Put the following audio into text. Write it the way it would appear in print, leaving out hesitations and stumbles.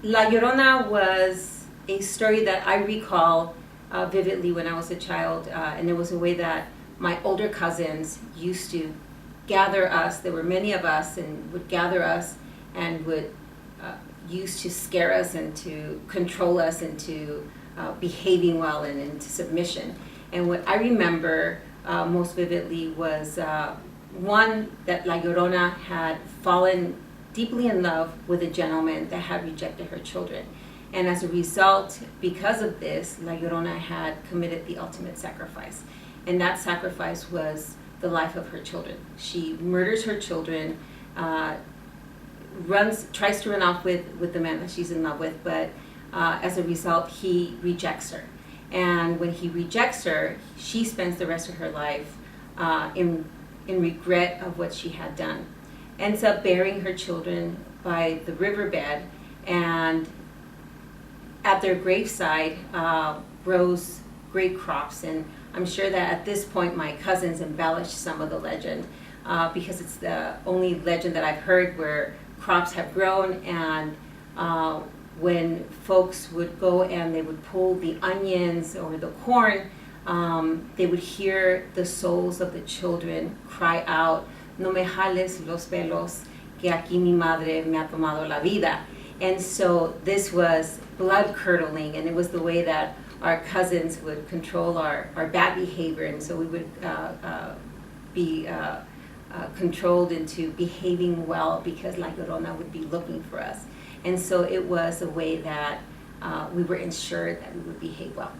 La Llorona was a story that I recall vividly when I was a child, and it was a way that my older cousins used to gather us. There were many of us, and would gather us and would use to scare us and to control us into behaving well and into submission. And what I remember most vividly was one, that La Llorona had fallen deeply in love with a gentleman that had rejected her children. And as a result, because of this, La Llorona had committed the ultimate sacrifice. And that sacrifice was the life of her children. She murders her children, tries to run off with the man that she's in love with, but as a result, he rejects her. And when he rejects her, she spends the rest of her life in regret of what she had done. Ends up burying her children by the riverbed, and at their graveside grows great crops. And I'm sure that at this point my cousins embellished some of the legend because it's the only legend that I've heard where crops have grown, and when folks would go and they would pull the onions or the corn, they would hear the souls of the children cry out, "No me jales los pelos, que aquí mi madre me ha tomado la vida." And so this was blood-curdling, and it was the way that our cousins would control our bad behavior, and so we would be controlled into behaving well because La Llorona would be looking for us. And so it was a way that we were ensured that we would behave well.